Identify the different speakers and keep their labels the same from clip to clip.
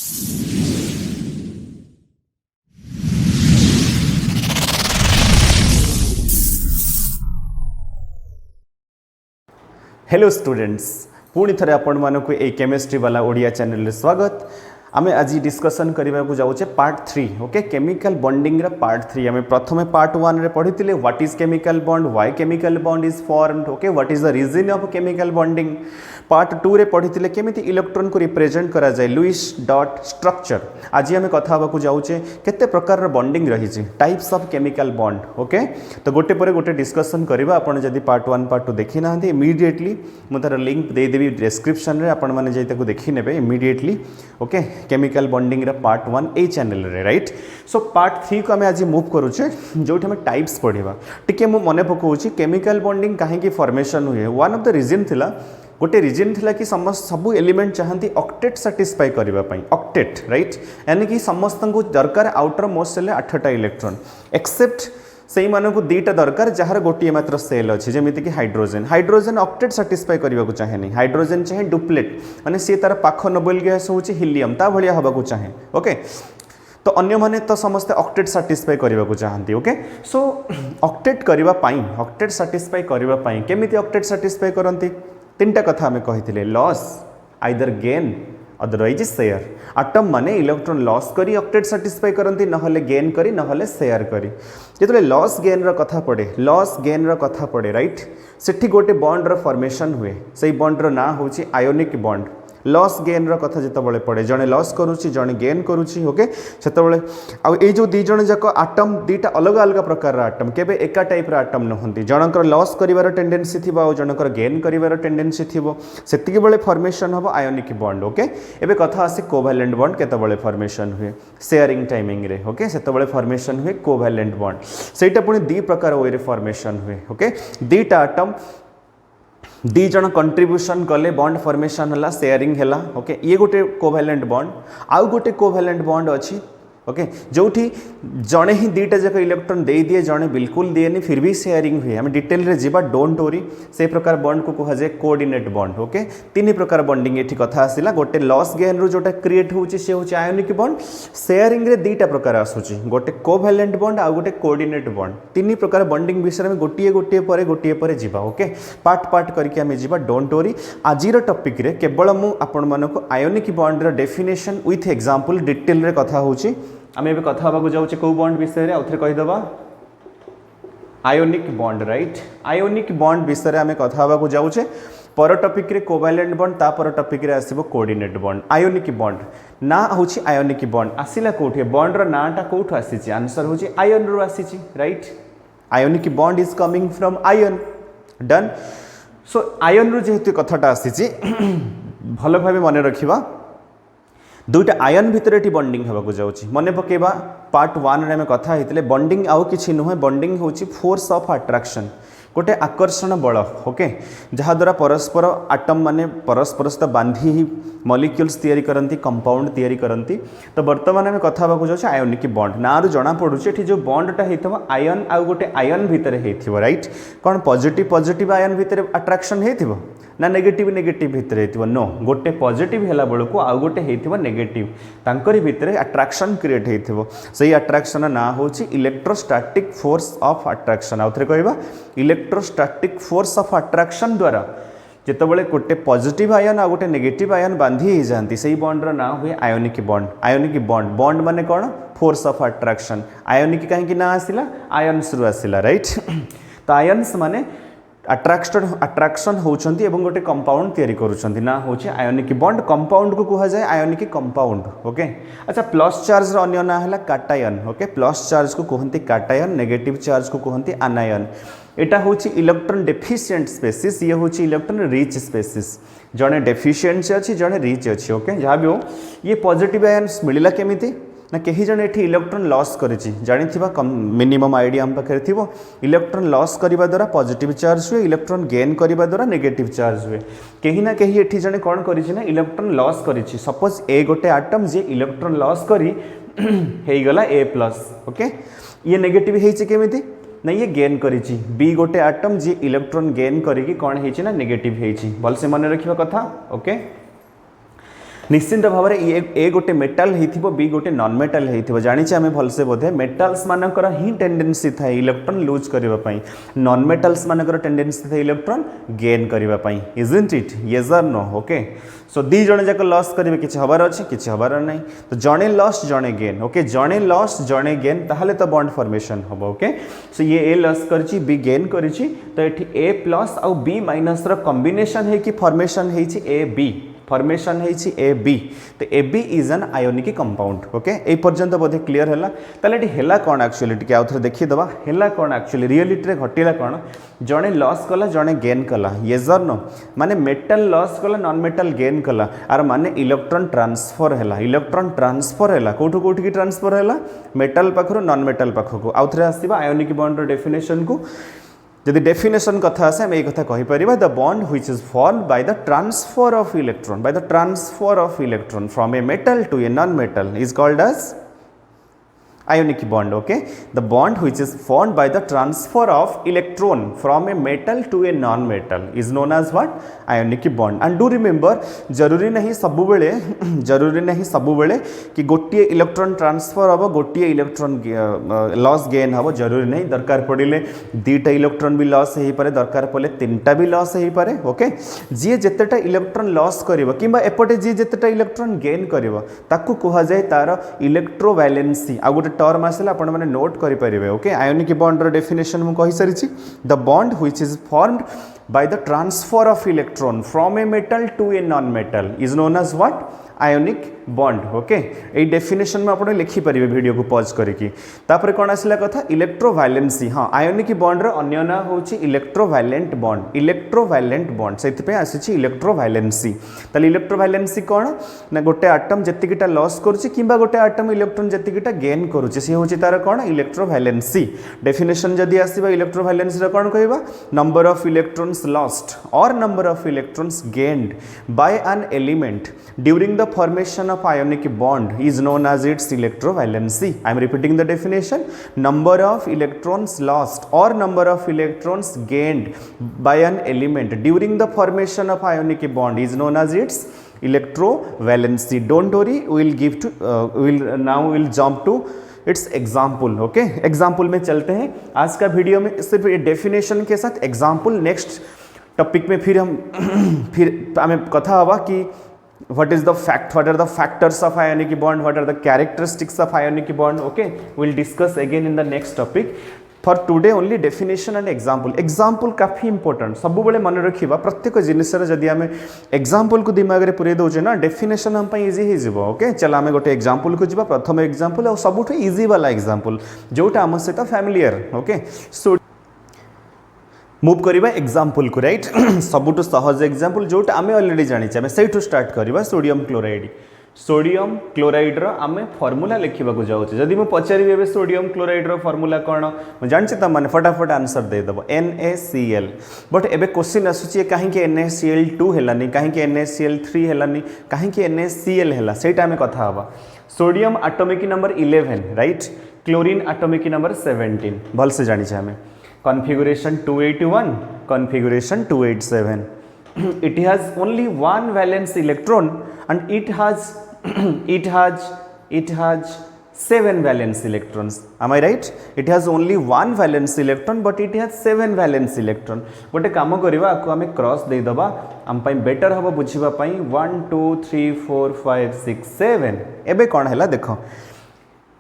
Speaker 1: Hello students, पुणी थे आपण मानक ए केमिस्ट्री वाला ओडिया चैनल रे स्वागत। आमे आज डिस्कशन करने को जाऊे पार्ट 3। ओके, केमिकल बॉन्डिंग रा पार्ट 3। आमे प्रथमे पार्ट 1 रे पढ़ी what is chemical bond, why chemical bond is formed, okay, what is the reason of chemical bonding. Part 2 रे पढ़ी केमिति इलेक्ट्रॉन को रिप्रेजेंट करा जाए, लुईस डॉट स्ट्रक्चर। आज आमे कथा होबा जाऊे केते प्रकार बॉन्डिंग रही, types of chemical bond. Okay, तो गोटे पर गोटे डिस्कशन करबा। आपण जदि पार्ट 1 पार्ट 2 देखि ना इमीडिएटली मु तार लिंक दे देबी डिस्क्रिप्शन रे, आपण माने जे ताको देखि नेबे इमीडिएटली। ओके, केमिकल बॉन्डिंग रा पार्ट 1 ए चैनल रे, राइट। सो पार्ट 3 को आमे आज मूव करूचे, जोठी हमें टाइप्स पढ़िबा। टिके मु मने पकोउची केमिकल बॉन्डिंग काहे की फॉर्मेशन हुए। वन ऑफ द रीजन थिला, गोटे रीजन थिला कि समस्त सब एलिमेंट चाहती ऑक्टेट सैटिस्फाई करबा पई, ऑक्टेट, राइट। यानी कि समस्त को दरकार आउटर मोस्ट सेल 8टा इलेक्ट्रॉन, एक्सेप्ट से मानक 2टा दरकार जार गोटे मात्र सेल अच्छे, जमीक कि हाइड्रोजेन। हाइड्रोजेन ऑक्टेट सैटिस्फाई करने को चाहे नहीं, हाइड्रोजेन चाहे डुप्लेट, माने सी तार पाख नोबेल गैस हूँ हिलियम, ता भलिया हवा चाहे। ओके, तो अन्य माने तो समस्ते ऑक्टेट सैटिस्फाई करने को चाहती। ओके, सो ऑक्टेट करबा पई, ऑक्टेट सैटिस्फाई करबा पई केमिति ऑक्टेट सैटिस्फाई करंती, 3टा कथा हमें कही, loss, either gain, otherwise share. Atom माने इलेक्ट्रॉन लॉस करी ऑक्टेट सैटिस्फाई करंती, नहले गेन करी, नहले शेयर करी। जेतले लॉस गेन रा कथा पड़े, लॉस गेन रा कथा पड़े, राइट, सेठी गोटे बॉन्ड रा फॉर्मेशन हुए। सेही बॉन्ड रा नाम होची आयोनिक बॉन्ड। लॉस गेन रा कथा जिते पड़े, जड़े लॉस करुच्ची, जड़े गेन करुच्ची। ओके, से जो दी जन जाक आटम 2टा अलग अलग प्रकार आटम, केबे एका टाइप आटम नहंती। जनकर लॉस करिवार टेंडेंसी थिबा और जनकर गेन करिवार टेंडेंसी थिबो, सेतिके बेले फॉर्मेशन हबो आयोनिक बॉन्ड। ओके, एबे कथा आसे कोवैलेंट बॉन्ड केतेबेले फॉर्मेशन हुए, शेयरिंग टाइमिंग रे। ओके, सेतेबेले फॉर्मेशन हुए कोवैलेंट बॉन्ड, सेटा पुणी 2 प्रकार वे रे फॉर्मेशन हुए। ओके, 2टा आटम 2 जन कंट्रीब्यूशन कले, बॉन्ड फॉर्मेशन हला, शेयरिंग हला। ओके, ये गोटे कोवैलेंट बॉन्ड, आउ गोटे कोवैलेंट बॉन्ड अच्छी। ओके, जोठी जड़े ही 2टा जाक इलेक्ट्रॉन दे दिए, जड़े बिल्कुल दिएनि, फिर भी शेयरिंग हुए। हमें डिटेल रे जीवा, डोंट वरी। से प्रकार बॉन्ड को कहा जाए कोऑर्डिनेट बॉन्ड। ओके, 3 प्रकार बॉन्डिंग एठी कथा आसिला। गोटे लॉस गेन रो जोटा क्रिएट होउची से होउची आयोनिक बॉन्ड। शेयरिंग रे 2टा प्रकार आसुची, गोटे कोवैलेंट बॉन्ड आ गोटे कोऑर्डिनेट बॉन्ड। 3 प्रकार बॉन्डिंग विषय में गोटिए गोटिए पर जीवा। ओके, पार्ट पार्ट करके आमे जीवा, डोंट वरी। आजिर टॉपिक रे केवल मु आपण मानको आयोनिक बॉन्ड रो डेफिनेशन विथ एग्जांपल डिटेल रे कथा होउची। आमे एबे कथा होबा जाउचे को बॉन्ड विषय रे, आउथरे कहि दबा ionic bond, right. Ionic bond विषय रे आमे कथा होबा जाउचे। पर टॉपिक रे कोवैलेंट बॉन्ड, ता पर टॉपिक रे आसीबो कोऑर्डिनेट बॉन्ड। आयोनिक बॉन्ड ना होची आयोनिक बॉन्ड आसिला कोठी, बॉन्ड रो नाटा कोठो आसीची, आंसर होची आयन रो आसीची, right. Ionic bond is coming from ion, done. So ion रो जेहेतु कथाटा आसीची भलो भाबे माने रखिबा। 2टा आयन भितर एटी बॉन्डिंग होगा जाउची, मने पकेबा। पार्ट 1 रे में कथा हेतिले बॉन्डिंग आउ किछि नुहे, बॉन्डिंग होची फोर्स ऑफ अट्रैक्शन, गोटे आकर्षण बल। ओके, जहाँ द्वारा परस्पर आटम माने परस्पर सहित बांधी ही मॉलिक्यूल्स तैयारी करती, कंपाउंड तैयारी करती। तो वर्तमान आम कथा होगा जाउछे आयोनिक बॉन्ड। ना रु जना पड़ुचे एठी जो बॉन्डटा हेइथबो आयन आउ गोटे आयन भितर हेइथिबो, राइट। कौन पॉजिटिव पॉजिटिव आयन भितर अट्रैक्शन हेइथिबो ना नेगेटिव नेगेटिव भितर हेइथिबो? नो, गोटे पॉजिटिव हेला बेलको आउ गोटे हेइथिबो नेगेटिव, तांकरी भितर अट्रैक्शन क्रिएट हेइथिबो। सेही अट्रैक्शन ना होची इलेक्ट्रोस्टैटिक फोर्स ऑफ अट्रैक्शन। आउथरे कहबा इलेक्ट्रोस्टैटिक फोर्स ऑफ अट्रैक्शन द्वारा जितेबाला गोटे पॉजिटिव आयन आ गोटे नेगेटिव आयन बांधी हो जाती, से बॉन्ड रो ना हुए ionic bond. Ionic bond, bond माने कौन? Force of attraction. आयोनिक कहीं ना आसिला, आयन्स रु आसिला, राइट। तो आयन्स माने अट्रैक्शन होचंती एवं गोटे कंपाउंड तैयारी करूछंती, ना होची आयोनिक बॉन्ड। कंपाउंड को कहा जाए आयोनिक कंपाउंड। ओके, अच्छा, प्लस चार्ज रो अन्य ना हला काटायन। ओके, प्लस चार्ज को कहते काटायन, नेगेटिव चार्ज को कहते आनायन। एटा होची इलेक्ट्रॉन डेफिशिएंट स्पेसीस, ये होची इलेक्ट्रॉन रिच स्पेसीस। जड़े डेफिशिएंट अच्छी, जड़े रिच अच्छी। ओके, जहाँ भी हो, ये पॉजिटिव आयन्स मिलला केमिति ना कहीं जन एठी इलेक्ट्रॉन लॉस करिछि, जानिथिबा मिनिमम आइडिया हम पाखे थिबो। इलेक्ट्रॉन लॉस करिबा द्वारा पॉजिटिव चार्ज हुए, इलेक्ट्रॉन गेन करिबा द्वारा नेगेटिव चार्ज हुए। कहीं ना कहीं एठी जने कोन करिछि ना इलेक्ट्रॉन लॉस करिछि। सपोज ए गोटे आटम जे इलेक्ट्रॉन लॉस करी हेई गला A+। ओके, ये नेगेटिव हेइछि केमिति ना ये गेन करिछि। बी गोटे आटम जे इलेक्ट्रॉन गेन करिकि कोन हेइछि ना नेगेटिव हेइछि। भल से मन रखिबा कथा। ओके, निश्चिंत भाव में ए गोटे मेटाल हो बी गोटे नॉन मेटाल हो जानी आम भलसे बोधे मेटाल्स मानकर ही टेंडेंसी थाए इलेक्ट्रॉन लूज करने नॉन मेटाल्स मानकर टेंडेंसी थाए इलेक्ट्रॉन गेन करने इजंट इट येस और नो ओके सो दी जन जाक लॉस करेंगे किसी हबार अच्छे किसी हबार नहीं तो जड़े लॉस जड़े गेन ओके जड़े लॉस जड़े गेन ताहले तो बॉन्ड फॉर्मेशन हम ओके सो ये ए लॉस करी बी गेन करी तो ये ए प्लस आउ बी माइनस रो कॉम्बिनेशन है कि फॉर्मेशन है ए बी फॉर्मेशन है ए बी तो A B is an ionic compound okay ए पर्यंत बोधे क्लीयर है ताले है कौन एक्चुअली टी आउ थे देखीदे है कौन एक्चुअली रियलिटी घटला कौन जड़े लॉस कला जड़े गेन कला येस और नो माने मेटल लॉस कला नॉन मेटल गेन कला आर माने इलेक्ट्रॉन ट्रांसफर है इलेक्ट्रॉन ट्रांसफर है कौटू कौटी की ट्रांसफर है मेटल पाखर नॉन मेटल पाखक आउ थे आसवा आयोनिक बॉन्ड डेफिनेशन को यदि डेफिनेशन कथा आसे आम ये कहीपर the bond which is formed by the transfer of electron from a metal to a non metal is called as ionic bond okay the bond which is formed by the transfer of electron from a metal to a non metal is known as what ionic bond and do remember जरूरी नहीं सबुबेले कि गोटे electron transfer हम गोटे electron loss gain हम जरूरी नहीं दरकार पड़े दीटा इलेक्ट्रॉन भी लॉस हो पारे दरकार पड़े तीनटा भी लॉस हो पारे ओके जी जितेटा इलेक्ट्रॉन लॉस करिवो किंबा एपटे जी जितेटा इलेक्ट्रॉन गेन करिवो ताकू कहा जाए तार इलेक्ट्रोवैलेंसी आ गोटे टर्म आसला आपण माने नोट करि परिबे ओके आयोनिक बॉन्ड रो डेफिनेशन मु कहि सारिछि the bond which is formed by the transfer of electron from a metal to a non metal is known as what ionic bond okay ये डेफिनेशन में आप लिखि पारे वीडियो को पॉज करके तापर कौन आसला कथा इलेक्ट्रोवैलेंसी हाँ आयोनिक बॉन्ड रो अन्य ना होची इलेक्ट्रोवैलेंट बॉन्ड से आसी इलेक्ट्रोवैलेंसी ताले इलेक्ट्रोवैलेंसी कौन ना गोटे आटम जेतिकिटा लॉस करुच्ची किंबा गोटे आटम इलेक्ट्रॉन जेतिकिटा गेन करुच्ची सी होची तार कौन इलेक्ट्रोवैलेंसी डेफिनेशन जदि आसीबा इलेक्ट्रोवैलेंसी रो कौन कहबा नंबर ऑफ इलेक्ट्रॉन्स लॉस्ट और number of electrons gained by an element during the formation of ionic bond is known as its electrovalency. I am repeating the definition. Number of electrons lost or number of electrons gained by an element during the formation of ionic bond is known as its electrovalency. Don't worry, we'll jump to it's example okay example में चलते हैं आज का video में सिर्फ ये definition के साथ एग्जाम्पल नेक्स्ट टॉपिक में फिर हमें कथा हवा कि what is the fact, what are the factors of ionic bond, what are the characteristics of ionic bond, okay we'll discuss again in the next topic. For today only definition and example काफी important सब बेले मन रखिबा प्रत्येक जिनिस रे जदी हमें example को दिमाग रे पुरे दोजे ना डेफिनेशन हम पई इजी हे जिवो ओके चला हमें गोटे एग्जांपल को जिबा प्रथम एग्जांपल और सबुठ इजी वाला एग्जांपल जोटा हम सहित फैमिलियर ओके सो मूव करवा एग्जांपल को राइट सबुठ सहज एग्जांपल जोटा आम ऑलरेडी जानिचे आम से स्टार्ट करवा सोडियम क्लोराइड आम फॉर्मूला लिखा जाऊँ जदि मुझे पचारि सोडियम क्लोराइड फॉर्मूला कौन जानते तुम मैंने फटाफट आंसर देदेव NaCl बट एबे क्वेश्चन आसूची कहीं NaCl2 है कहीं NaCl3 है कहीं NaCl है सेटा आम कथा हवा sodium atomic number 11 right chlorine atomic number 17 भल से जानी आम configuration 281 configuration 287 it has only one valence electron and it has 7 valence electrons am I right it has only one valence electron but it has 7 valence electron गोटे काम करवा आपको आम cross दे दबा आम पाई बेटर हम बुझिबा पाई 1 2 3 4 5 6 7 एबे कोन हैला देखो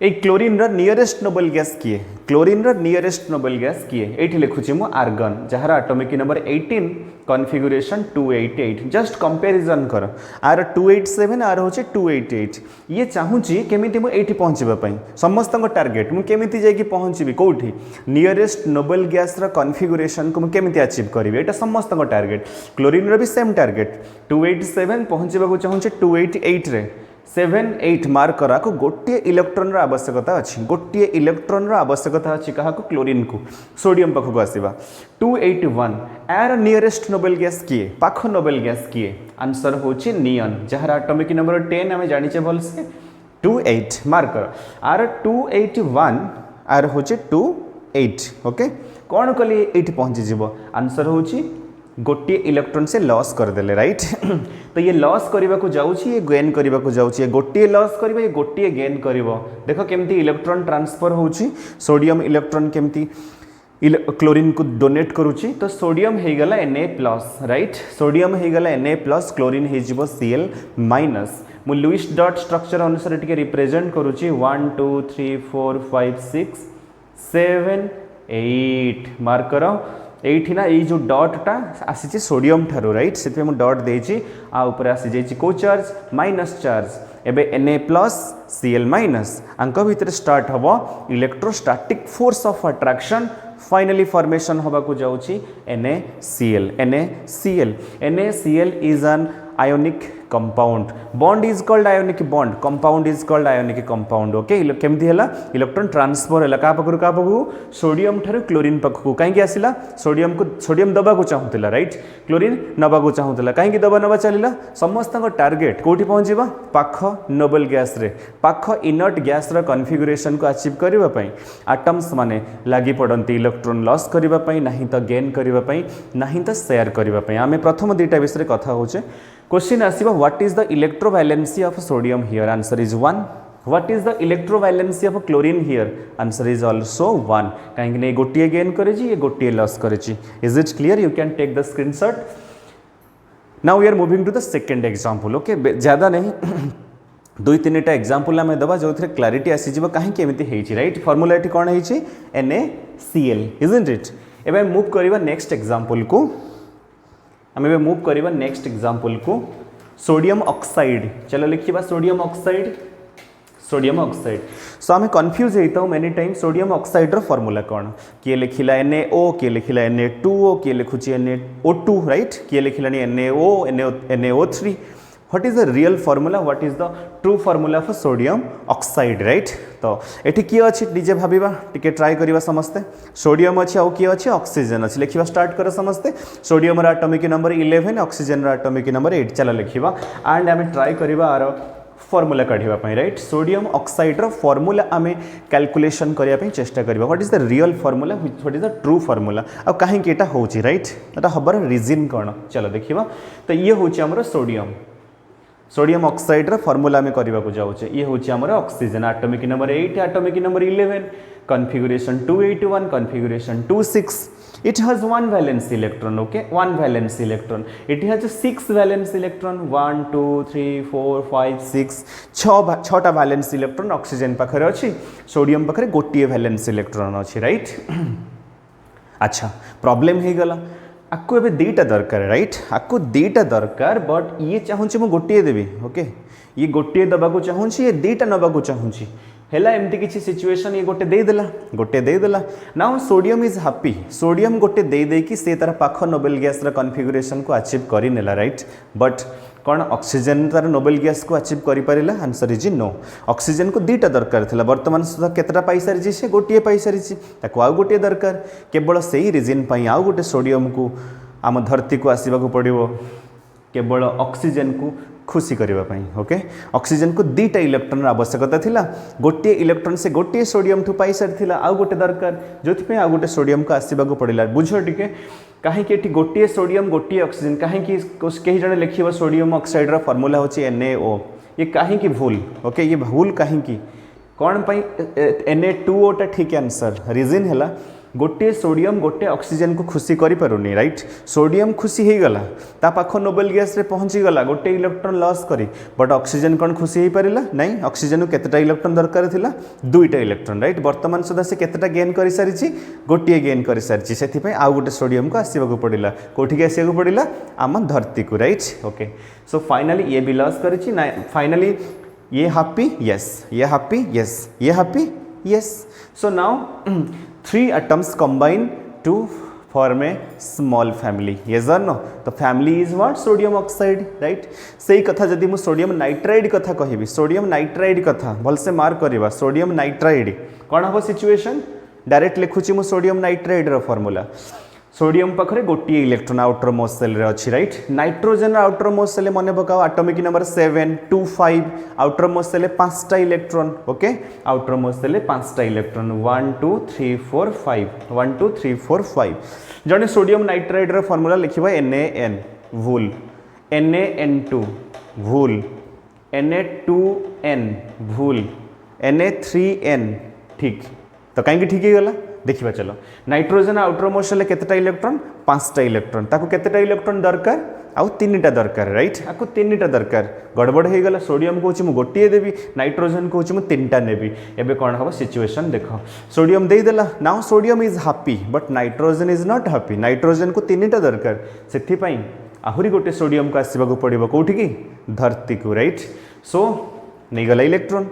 Speaker 1: ए क्लोरीन रा नियरेस्ट नोबल गैस किए क्लोरीन रा नियरेस्ट नोबल गैस किए एठी लिखुची मु आर्गन जहार atomic number 18 configuration 288 just comparison कर आर 287 आर होचे 288 ये चाहूची केमिति मु एठी पहुंचबा पई समस्त टार्गेट मु केमिति जाई कि पहुंचबी कोठी नियरेस्ट नोबल गैस रा कॉन्फ़िगरेशन को मु केमिति अचीव करबी एटा समस्त टार्गेट क्लोरीन रा भी सेम टार्गेट 287 पहुंचबा को चाहूचे 288 रे 7 8 मार्क करा को गोटे इलेक्ट्रॉन रा आवश्यकता अच्छी गोटे इलेक्ट्रॉन रा आवश्यकता अच्छी कहा को क्लोरीन को सोडियम पाखक आसीबा 281 एर नियरेस्ट नोबेल गैस किए पाख नोबेल गैस किए आंसर होची नियन जहार एटॉमिक नंबर 10 हमें जानिचे भल से 28 मार्क कर आर 281 आर होची 28 ओके कौन कली 8 पहुंची जीवो आंसर होची गोटे इलेक्ट्रॉन से लॉस कर देले राइट तो ये लॉस करने को जाऊँगी ये गेन करने को जाऊँगी गोटे लॉस कर ये गोटे गेन कर देख केमती इलेक्ट्रॉन ट्रांसफर होची सोडियम इलेक्ट्रॉन केमती क्लोरीन को डोनेट करुच्ची तो सोडियम हो गला Na+, राइट सोडियम हो गला Na+, क्लोरीन हो Cl-, मु लुईस डॉट स्ट्रक्चर अनुसार टिके रिप्रेजेंट करुच्ची 1 2 3 4 5 6 7 8 मार्क करो एठी ना ये जो डॉटटा आसी सोडियम ठारू राइट से डॉट देछि आ ऊपर आसी जाइछि को चार्ज माइनस चार्ज एबे Na+ Cl- आंक भितर स्टार्ट हबो electrostatic force of attraction finally formation होगा को जाउछि NaCl NaCl is an ionic compound bond is called ionic bond compound is called ionic compound okay केमती हला इलेक्ट्रॉन ट्रांसफर हला का पकु सोडियम ठारू क्लोरीन पकु काहे आसिला सोडियम दबा को चाहुतला राइट क्लोरीन नबा को चाहुतला काहे दबा नबा चलिला समस्त टार्गेट कोठी पहुंचीबा पाख नोबल गैस रे पाख इनर्ट गैस रो कॉन्फ़िगरेशन को अचीव करबा पई एटम्स माने लागि पडंती इलेक्ट्रॉन लॉस करबा पई नाही तो गेन करबा पई नाही तो शेयर करबा पई आमे प्रथम दुईटा विषय कथा होचे क्वेश्चन आसीबा what is the electrovalency of sodium here answer is 1 what is the electrovalency of chlorine here answer is also 1 काहे कि गोटिए गेन करे जी ये गोटिए लॉस करे जी is it clear you can take the screenshot now we are moving to the second example okay ज्यादा नहीं दुई तीन टा एग्जांपल आम दबा जो क्लारिटी आसीज कहीं केमिति हेछि राइट फॉर्मूला एटी कोन हेछि NaCl इजंट इट एबे मूव करबा नेक्स्ट एग्जांपल को आम एबे मूव करबा नेक्स्ट एग्जांपल को सोडियम ऑक्साइड चलो लिखिबा सोडियम ऑक्साइड सो आम कन्फ्यूज होता मेनी टाइम सोडियम ऑक्साइड रो फॉर्मूला कौन किए लिखिला NaO किए लिखिला Na2O किए लिखुची NaO2 राइट किए लिखिला NaO NaO3 what is the real formula what is the true formula of sodium oxide right तो एठी किए अछि डीजे भाबिबा टिके ट्राई करिबा समस्ते सोडियम अछि आउ किए अछि ऑक्सीजन अछि लिखिबा स्टार्ट कर समस्ते सोडियम रा एटॉमिक नंबर 11 ऑक्सीजन रा एटॉमिक नंबर 8 चला लिखिबा एंड आमे ट्राई करिबा आरो फॉर्मूला काढिबा पई राइट सोडियम ऑक्साइड रो फॉर्मूला आमे कैलकुलेशन करिया पई चेष्टा करिबा what is the real formula what is the true formula आ काहे केटा होछि राइट एटा हबर रीजन कोन चलो देखिबा तो ये होछि हमरो सोडियम ऑक्साइड रा फॉर्मूला में करबा को जाउछे ये होछि हमर oxygen atomic number 8 atomic number 11 configuration 281 configuration 26 it has one valence electron okay one valence electron it has 6 valence electron 1 2 3 4 5 6 छटा valence electron ऑक्सीजन पाखरे अछि सोडियम पाखरे गोटिए valence electron अछि राइट अच्छा प्रॉब्लम हे गला आपको एबे दीटा दरकार राइट आपको दीटा दरकार बट ये चाहूँगी मु गोटे देवी ओके ये गोटे दबा को चाहूँगी ये दीटा नबा को चाहूँगी हैला एमती किसी सिचुएशन ये गोटे देदेला now sodium is happy sodium गोटे दे कि से तार पाख नोबेल गैस रा कॉन्फ़िगरेशन को अचीव करि नेला राइट बट कौन ऑक्सीजन तार नोबेल गैस को अचीव करि परिला आंसर इज नो ऑक्सीजन को दीटा दरकार थिला वर्तमान सुधा केतरा पाई सारी से गोटे पाई सारी ताको आउ गोटे दरकार केवल सही रीजन पई आउ गोटे सोडियम को आम धरती को आसीबा को पड़िबो केवल ऑक्सीजन को खुशी करबा पई ओके ऑक्सीजन को दीटा इलेक्ट्रॉन आवश्यकता थिला गोटे इलेक्ट्रॉन से गोटे सोडियम ठु पाई सारी थिला आउ गोटे दरकार जोथि पे आउ गोटे सोडियम को आसीबा को पड़िला बुझो टिके काहे कि एठी गोटे सोडियम गोटे ऑक्सीजन काहे कि कहीं जने लिखिबो सोडियम ऑक्साइड रा फार्मूला होची NaO ये काहे कि भूल ओके ये भूल काहे कि कोन पई Na2O टा ठीक आंसर रीजन हैला गोटे सोडियम गोटे ऑक्सीजन को खुशी करि पारुनी राइट सोडियम खुशी हे गला ता पाख नोबेल गैस रे पहुंची गला गोटे इलेक्ट्रॉन लॉस करी बट ऑक्सीजन कोन खुशी हे परिला नहीं ऑक्सीजन को केतेटा इलेक्ट्रॉन दरकार थिला दुईटा इलेक्ट्रॉन राइट वर्तमान सुधा से केतेटा गेन करि सारिछि गोटे गेन करि सारिछि सेथि पई आ गोटे सोडियम को आसीबा को पड़िला कोठी के आसीबा को पड़िला आम धरती को राइट ओके सो फाइनली ये भी लॉस करिछि ना फाइनली ये हैप्पी यस ये हैप्पी यस ये happy yes so now 3 atoms combine to form a small family yes or no तो family is what sodium oxide right सही कथा जदि मु सोडियम नाइट्राइड कथा कहिबी सोडियम नाइट्राइड कथा भल से मार्क करबा सोडियम नाइट्राइड कोन हबो सिचुएशन डायरेक्ट लिखुची मु सोडियम नाइट्राइड रो फार्मूला सोडियम पाखरे गोटे इलेक्ट्रॉन आउटर मोस्ट सेल रे अछि right nitrogen outer most shell मने पकाओ atomic number 7 2 5 outer most shell 5टा electron okay outer most shell 5टा इलेक्ट्रॉन 1 2 3 4 5 1 2 3 4 5 जने सोडियम नाइट्राइड रो फार्मूला लिखिबा NaN वूल Na2 भूल, Na2N भूल, Na3N ठीक। तो कहीं ठीक ही गला देखिबा चलो नाइट्रोजन आउटरमोस्ट केतेटा इलेक्ट्रॉन 5टा इलेक्ट्रॉन ताको केतेटा इलेक्ट्रॉन दरकार आउ 3टा दरकार राइट आको 3टा दरकार गड़बड़ हो गला सोडियम कहूँ मु गोटे देवी नाइट्रोजन कहूँ मु 3टा नेबी एबे कौन हम सिचुएशन देख सोडियम दे देला now sodium is happy but nitrogen is not happy nitrogen को 3टा दरकार से आहुरी गोटे सोडियम को आसवाक पड़ो कौटी की धरती को राइट सो नहीं गला इलेक्ट्रॉन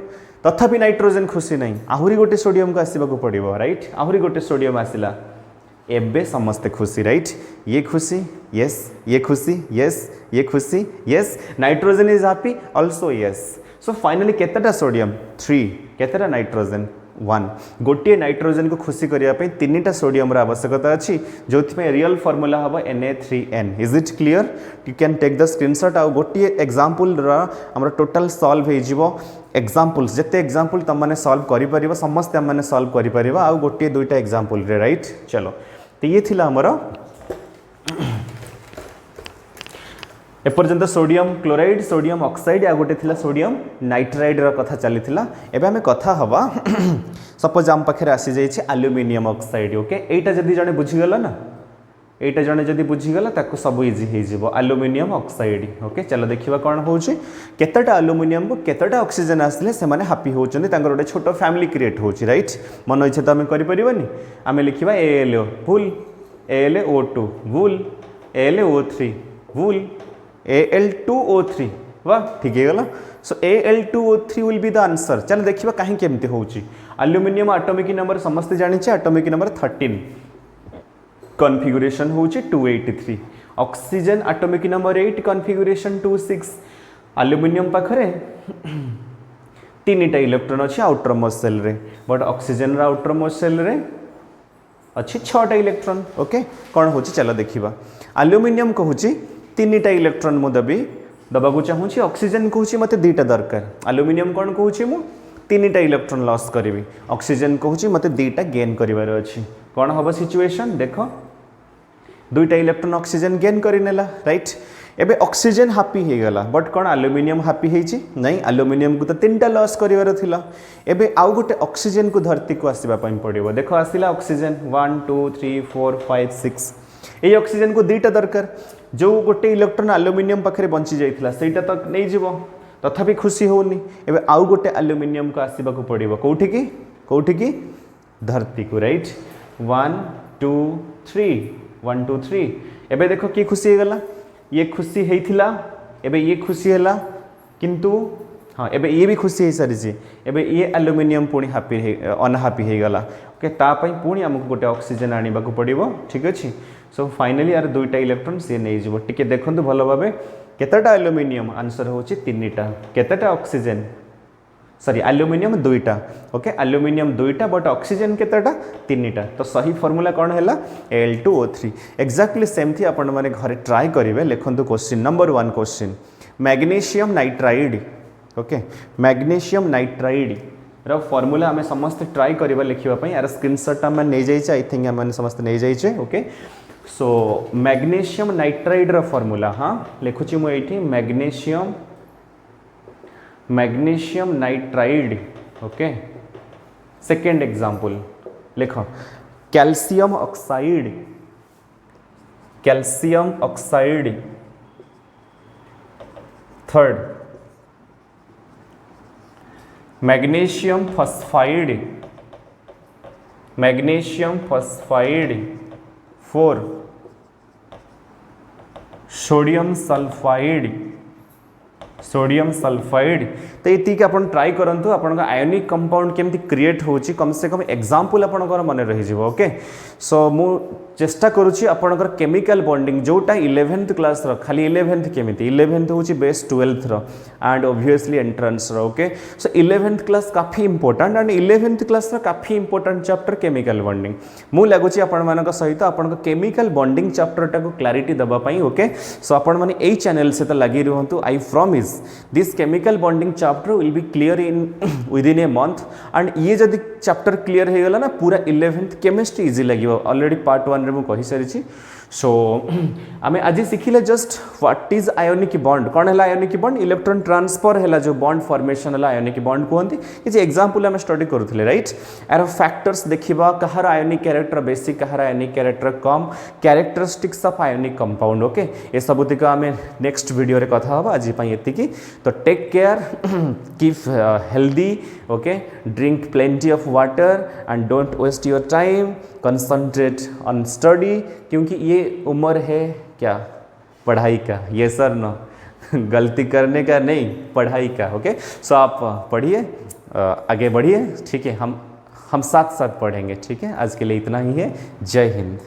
Speaker 1: तथापि नाइट्रोजन खुशी नहीं आहुरी गोटे सोडियम को आसवाक पड़ो राइट आहुरी गोटे सोडियम आसला एबे समस्ते खुशी राइट ये खुशी यस ये खुशी यस ये खुशी yes nitrogen is happy also yes so finally केतेटा सोडियम 3 केतेटा नाइट्रोजन 1 गोटे नाइट्रोजन को खुशी करने 3टा सोडियम आवश्यकता अच्छी जो रियल फॉर्मूला हम Na3N is it clear you can take the screenshot आ गोटे एग्जांपल हमर टोटल सॉल्व हो एग्जांपल्स जिते एग्जांपल तुम मैंने सॉल्व कर समस्ते मैंने सॉल्व कर आ गोटे 2टा एग्जांपल रे राइट चलो तो ये थिला हमर एपर्यंत सोडियम क्लोराइड सोडियम ऑक्साइड आ गोटे थिला सोडियम नाइट्राइड रा कथा चली थिला एबे हमें कथा हवा सपोज आम पाखे आसी जाइए एल्युमिनियम ऑक्साइड ओके एटा जदी जने बुझीगला ना एटा जने जदी बुझीगला ताको सब इजी हो जिवो एल्युमिनियम ऑक्साइड ओके चलो देखिबा कोन होउची केतटा एल्युमिनियम को केतटा ऑक्सीजन आसले से माने हैप्पी होउचंदी तांगर गोटे छोटो फैमिली क्रिएट होउची राइट मन इच्छा तो हमें करि परिबनी हमें लिखिबा AlO भूल AlO2 भूल AlO3 भूल Al2O3 वाह ठीक है गला सो Al2O3 will be the answer चल देखिबा काहे केमते होउची एल्युमिनियम एटॉमिक नंबर समस्त जानि छे एटॉमिक नंबर 13 कॉन्फ़िगरेशन होउची 283 oxygen atomic number 8 configuration 26 aluminium पाखरे 3टा इलेक्ट्रॉन अछि आउटर मोस्ट सेल रे बट ऑक्सीजन रा आउटर मोस्ट सेल रे अछि 6टा इलेक्ट्रॉन ओके कोन होउची चलो देखिबा एल्युमिनियम कहूची 3टा इलेक्ट्रॉन मु देबी दबाकू चाहूँगी ऑक्सीजन कहूँ मत 2टा दरकार एल्युमिनियम कौन कहूँ मु 3टा इलेक्ट्रॉन लॉस करी ऑक्सीजन कहूँ मत 2टा गेन करार अच्छी कौन हम सिचुएशन देख 2टा इलेक्ट्रॉन ऑक्सीजन गेन करनेला राइट एबे ऑक्सीजन हैप्पी हो गला बट कौन एल्युमिनियम हैप्पी होइछि नहीं एल्युमिनियम को तो 3टा लॉस करार थिला एबे आउ गोटे ऑक्सीजन को धरती को आसवा पड़ो देख आसला ऑक्सीजन 1 2 3 4 5 6 ये ऑक्सीजन को 2टा दरकार जो गोटे इलेक्ट्रॉन एल्युमिनियम पाखे बंची जाइथिला सेटा तक नहीं जीवो तथापि खुशी होनी एबे आउ गोटे एल्युमिनियम को आसवाक पड़ो कौटी की धरती को राइट 1 2 3 1 2 3 एबे देखो कि खुशी हो गला ये खुशी होइथिला एबे ये खुशी हैला किंतु हाँ एबे ये भी खुशी हो सारी एबे ये एल्युमिनियम पुणी हैप्पी अनहैप्पी हो गला ओके तापाई पुणी आमको गोटे ऑक्सीजन आने को पड़ो ठीक अच्छे सो फाइनली यार 2टा इलेक्ट्रॉन सी नहीं जीवो टिके देखंतु भलो भाबे केतटा एल्युमिनियम आंसर होची 3टा केतटा ऑक्सीजन सॉरी एल्युमिनियम 2टा ओके एल्युमिनियम 2टा बट ऑक्सीजन केतटा 3टा तो सही फॉर्मूला कौन हैला Al2O3 एक्जाक्टली सेम थी आपण माने घरे ट्राई करिवे लिखंतु question number 1 question magnesium nitride okay magnesium nitride रो फॉर्मूला हमें समस्त ट्राई करिवा लिखिबा पई यार स्क्रीनशॉट हम नै जाइछे आई थिंक हम समस्त नै जाइछे ओके सो मैग्नीशियम नाइट्राइड रो फॉर्मूला हाँ लिखुची मु एठी magnesium nitride okay second example लिखो calcium oxide third magnesium phosphide 4 sodium sulphide तो ये अपन ट्राई करंतु अपन आयोनिक कंपाउंड केमती क्रिएट होची कम से कम एग्जांपल आपनकर मन रही जिवो ओके सो मु चेष्टा करूची आपनकर केमिकल बॉन्डिंग जोटा 11th क्लास रो खाली 11th केमिति 11th होची बेस 12th रो एंड ऑब्वियसली एंट्रेंस रो ओके सो 11th क्लास काफी इंपोर्टेंट एंड 11th क्लास रो काफी इंपोर्टेंट चैप्टर केमिकल बॉन्डिंग मु लागुची आपन मानक सहित आपन केमिकल बॉन्डिंग चैप्टर टा को क्लैरिटी दबा पई ओके सो आपन माने एई चैनल से तो लगी रहंतु I promise this chemical bonding chapter will be clear in within a month and ये जदि चैप्टर क्लियर हो गला ना पूरा 11th केमिस्ट्री इजी लगे ऑलरेडी पार्ट 1 रे मु कहि सारी सो आमे आज शिखिले just what is ionic bond कौन है आयोनिक बॉन्ड इलेक्ट्रॉन ट्रांसफर है जो बॉन्ड फॉर्मेशन है आयोनिक बॉन्ड कहते किसी एग्जांपल आम स्टडी करूँ राइट यार फैक्टर्स देखा कहार आयोनिक कैरेक्टर बेसी कहार आयोनिक कैरेक्टर कम characteristics of ionic compound okay ये सबुतिक आम नेक्स्ट वीडियो रे कथा हवा आज ये तो take care keep healthy okay drink plenty of water and don't waste your time concentrate on study क्योंकि ये उम्र है क्या पढ़ाई का ये सर नो गलती करने का नहीं पढ़ाई का ओके सो आप पढ़िए आगे बढ़िए ठीक है हम साथ साथ पढ़ेंगे ठीक है आज के लिए इतना ही है जय हिंद।